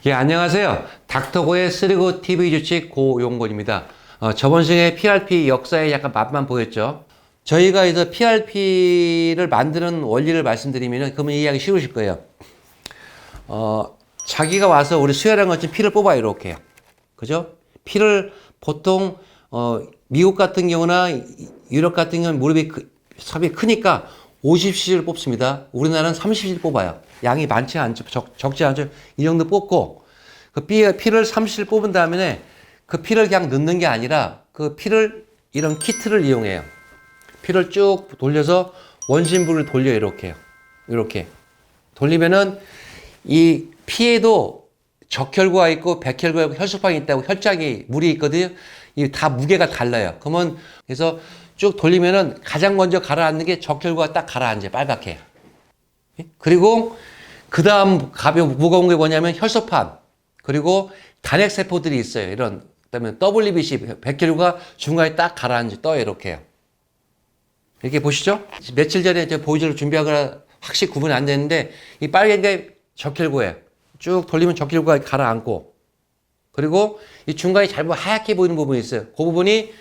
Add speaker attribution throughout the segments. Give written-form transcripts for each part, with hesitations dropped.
Speaker 1: 예, 안녕하세요. 닥터고의 쓰리고 TV 주식 고용곤입니다. 저번 시간에 PRP 역사에 약간 맛만 보였죠. 저희가 이제 PRP를 만드는 원리를 말씀드리면 그러면 이해하기 쉬우실 거예요. 자기가 와서 우리 수혈한 것처럼 피를 뽑아요, 이렇게요. 그죠? 피를 보통 미국 같은 경우나 유럽 같은 경우는 무릎이 삽이 크니까 50cc를 뽑습니다. 우리나라는 30cc 뽑아요. 양이 많지 않죠. 적지 않죠. 이 정도 뽑고 그 피를 30cc 뽑은 다음에 그 피를 그냥 넣는 게 아니라 그 피를 이런 키트를 이용해요. 피를 쭉 돌려서 원심부를 돌려요. 이렇게요. 이렇게 돌리면은 이 피에도 적혈구가 있고 백혈구가 있고 혈소판이 있다고 혈장이 물이 있거든요. 이 다 무게가 달라요. 그러면 그래서 쭉 돌리면은 가장 먼저 가라앉는 게 적혈구가 딱 가라앉아요. 빨갛게. 그리고 그 다음 무거운 게 뭐냐면 혈소판 그리고 단핵세포들이 있어요. 이런 그다음에 WBC 백혈구가 중간에 딱 가라앉아 떠요. 이렇게요. 이렇게 보시죠. 며칠 전에 제가 보여줄 준비하거나 확실히 구분이 안 되는데 이 빨간 게 적혈구예요. 쭉 돌리면 적혈구가 가라앉고 그리고 이 중간에 잘못 하얗게 보이는 부분이 있어요. 그 부분이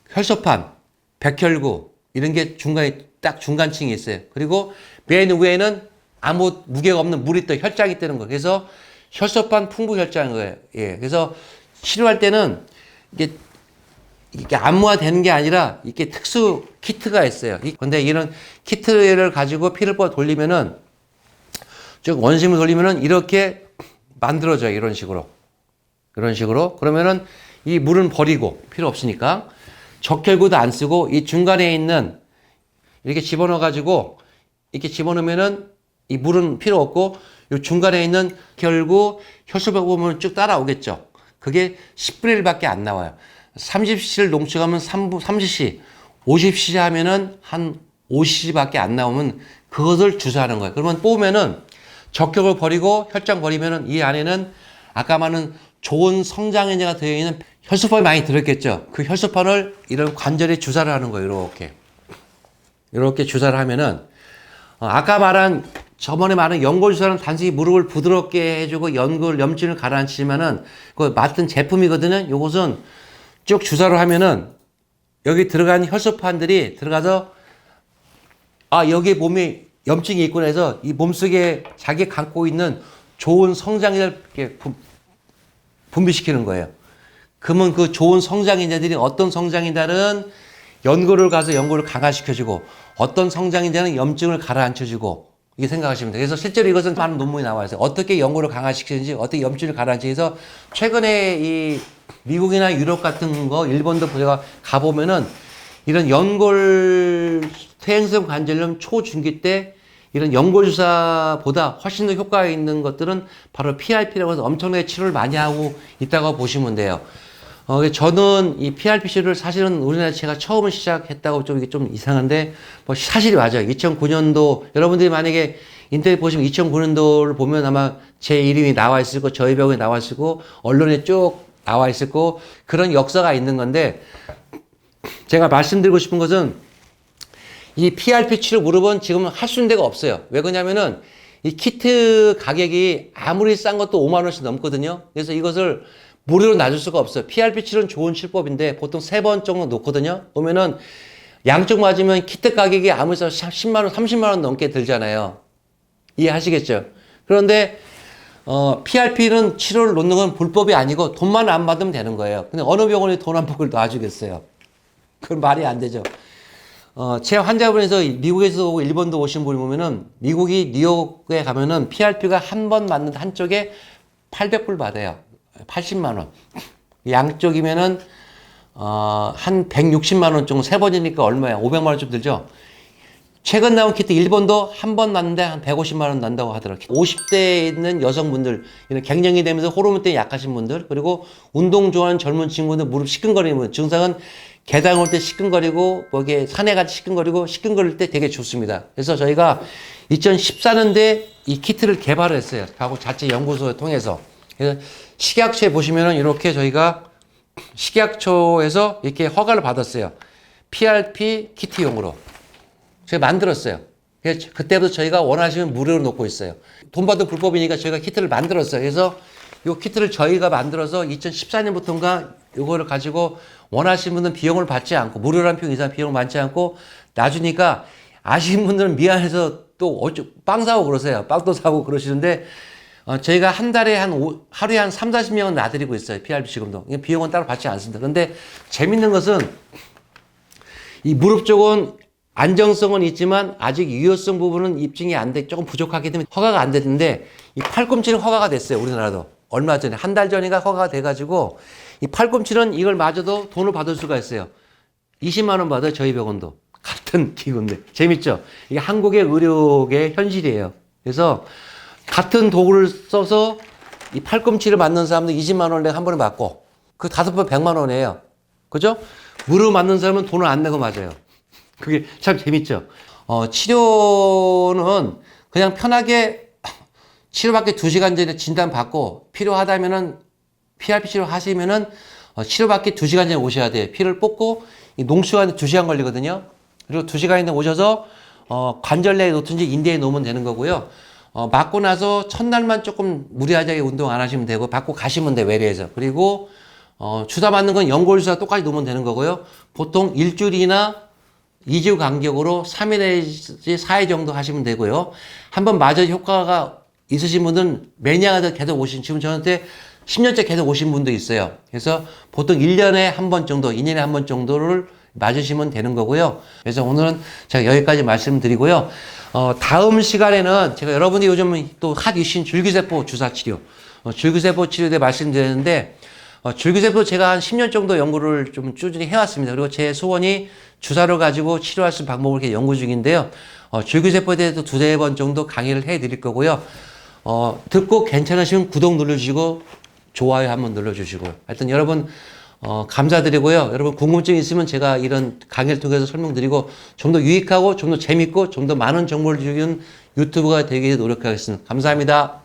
Speaker 1: 혈소판, 백혈구 이런 게 중간에 딱 중간층이 있어요. 그리고 맨 위에는 아무 무게가 없는 물이 떠 혈장이 뜨는 거예요. 그래서 혈소판 풍부 혈장인 거예요. 예. 그래서 치료할 때는 이게 안무화되는 게 아니라 이렇게 특수 키트가 있어요. 근데 이런 키트를 가지고 피를 뽑아 돌리면은 쭉 원심을 돌리면은 이렇게 만들어져요. 이런 식으로. 그러면은 이 물은 버리고 필요 없으니까 적혈구도 안 쓰고 이 중간에 있는 이렇게 집어넣어 가지고 이렇게 집어넣으면은 이 물은 필요 없고 이 중간에 있는 혈구 혈소판 보면 쭉 따라오겠죠. 그게 10분의 1밖에 안 나와요. 30cc를 농축하면 30cc, 50cc 하면은 한 50cc밖에 안 나오면 그것을 주사하는 거예요. 그러면 뽑으면은 적혈을 버리고 혈장 버리면은 이 안에는 아까 말한 좋은 성장인자가 되어 있는 혈소판이 많이 들었겠죠. 그 혈소판을 이런 관절에 주사를 하는 거예요. 이렇게 주사를 하면은 아까 말한 저번에 말한 연골주사는 단순히 무릎을 부드럽게 해주고 염증을 가라앉히지만은 그 맡은 제품이거든요. 요것은 쭉 주사로 하면은 여기 들어간 혈소판들이 들어가서 여기 몸에 염증이 있구나 해서 이 몸속에 자기 갖고 있는 좋은 성장인자를 이렇게 분비시키는 거예요. 그러면 그 좋은 성장인자들이 어떤 성장인자는 연골을 가서 연골을 강화시켜주고 어떤 성장인자는 염증을 가라앉혀주고 이게 생각하시면 돼요. 그래서 실제로 이것은 많은 논문이 나와 있어요. 어떻게 연골을 강화시키는지 어떻게 염증을 가라앉히면서 최근에 이 미국이나 유럽 같은 거 일본도 제가 가보면은 이런 연골 퇴행성 관절염 초중기 때 이런 연골주사보다 훨씬 더 효과가 있는 것들은 바로 PRP라고 해서 엄청나게 치료를 많이 하고 있다고 보시면 돼요. 저는 이 PRP 치료를 사실은 우리나라 제가 처음 시작했다고 좀 이게 좀 이상한데, 뭐 사실이 맞아요. 2009년도, 여러분들이 만약에 인터넷 보시면 2009년도를 보면 아마 제 이름이 나와 있을 거, 저희 병원에 나와 있을 거, 언론에 쭉 나와 있을 거, 그런 역사가 있는 건데, 제가 말씀드리고 싶은 것은 이 PRP 치료 무릎은 지금 할 수 있는 데가 없어요. 왜 그러냐면은 이 키트 가격이 아무리 싼 것도 5만 원씩 넘거든요. 그래서 이것을 무료로 놔줄 수가 없어요. PRP 치료는 좋은 치료법인데 보통 3번 정도 놓거든요. 보면은 양쪽 맞으면 키트 가격이 아무리 써도 10만 원, 30만 원 넘게 들잖아요. 이해하시겠죠? 그런데 PRP는 치료를 놓는 건 불법이 아니고 돈만 안 받으면 되는 거예요. 근데 어느 병원이 돈 한 푼을 놔주겠어요? 그건 말이 안 되죠. 제 환자분에서 미국에서 오고 일본도 오신 분이 보면은 미국이 뉴욕에 가면은 PRP가 한 번 맞는 한쪽에 800불 받아요. 80만 원. 양쪽이면은 한 160만 원 정도 세 번이니까 얼마야? 500만 원 좀 들죠. 최근 나온 키트 일본도 한 번 났는데 한 150만 원 난다고 하더라고요. 50대에 있는 여성분들, 이런 갱년기 되면서 호르몬 때문에 약하신 분들, 그리고 운동 좋아하는 젊은 친구들 무릎 시큰거리는 증상은 계단 올 때 시큰거리고, 뭐 이게 산에 갈 때 시큰거릴 때 되게 좋습니다. 그래서 저희가 2014년도에 이 키트를 개발을 했어요. 하고 자체 연구소를 통해서. 그래서 식약처에 보시면은 이렇게 저희가 식약처에서 이렇게 허가를 받았어요. PRP 키트용으로. 제가 만들었어요. 그때부터 저희가 원하시면 무료로 놓고 있어요. 돈 받은 불법이니까 저희가 키트를 만들었어요. 그래서 요 키트를 저희가 만들어서 2014년부터인가 요거를 가지고 원하시는 분들은 비용을 받지 않고 무료란 표 이상 비용을 받지 않고 놔주니까 아시는 분들은 미안해서 또 빵 사고 그러세요. 빵도 사고 그러시는데 저희가 한 달에 하루에 한 3, 40명은 놔드리고 있어요. PRP 지금도. 비용은 따로 받지 않습니다. 그런데 재밌는 것은 이 무릎 쪽은 안정성은 있지만 아직 유효성 부분은 입증이 안 돼, 조금 부족하기 때문에 허가가 안 됐는데 이 팔꿈치는 허가가 됐어요. 우리나라도. 얼마 전에, 한 달 전인가 허가가 돼가지고 이 팔꿈치는 이걸 맞아도 돈을 받을 수가 있어요. 20만 원 받아요. 저희 병원도. 같은 기구인데. 재밌죠? 이게 한국의 의료계 현실이에요. 그래서 같은 도구를 써서 이 팔꿈치를 맞는 사람도 20만 원을 내가 한 번에 맞고 그 5번 100만 원이에요. 그죠? 무릎 맞는 사람은 돈을 안 내고 맞아요. 그게 참 재밌죠? 치료는 그냥 편하게 치료받기 2시간 전에 진단받고 필요하다면은 PRP 치료 하시면은 치료받기 2시간 전에 오셔야 돼요. 피를 뽑고 농축하는데 2시간 걸리거든요. 그리고 2시간 전에 오셔서 관절내에 놓든지 인대에 놓으면 되는 거고요. 맞고 나서 첫날만 조금 무리하게 운동 안 하시면 되고 받고 가시면 돼요. 외래에서. 그리고 주사 맞는 건 연골 주사 똑같이 놓으면 되는 거고요. 보통 일주일이나 2주 간격으로 3일 내지 4일 정도 하시면 되고요. 한번 맞아 효과가 있으신 분들은 매년 계속 지금 저한테 10년째 계속 오신 분도 있어요. 그래서 보통 1년에 한 번 정도, 2년에 한 번 정도를 맞으시면 되는 거고요. 그래서 오늘은 제가 여기까지 말씀드리고요. 다음 시간에는 제가 여러분이 요즘 또 핫 이슈인 줄기세포 주사 치료, 줄기세포 치료에 대해 말씀드렸는데, 줄기세포 제가 한 10년 정도 연구를 좀 꾸준히 해왔습니다. 그리고 제 소원이 주사를 가지고 치료할 수 있는 방법을 이렇게 연구 중인데요. 줄기세포에 대해서 2-3번 정도 강의를 해드릴 거고요. 듣고 괜찮으시면 구독 눌러주시고, 좋아요 한번 눌러주시고. 하여튼 여러분, 감사드리고요. 여러분 궁금증 있으면 제가 이런 강의를 통해서 설명드리고 좀 더 유익하고 좀 더 재밌고 좀 더 많은 정보를 주는 유튜브가 되기 위해 노력하겠습니다. 감사합니다.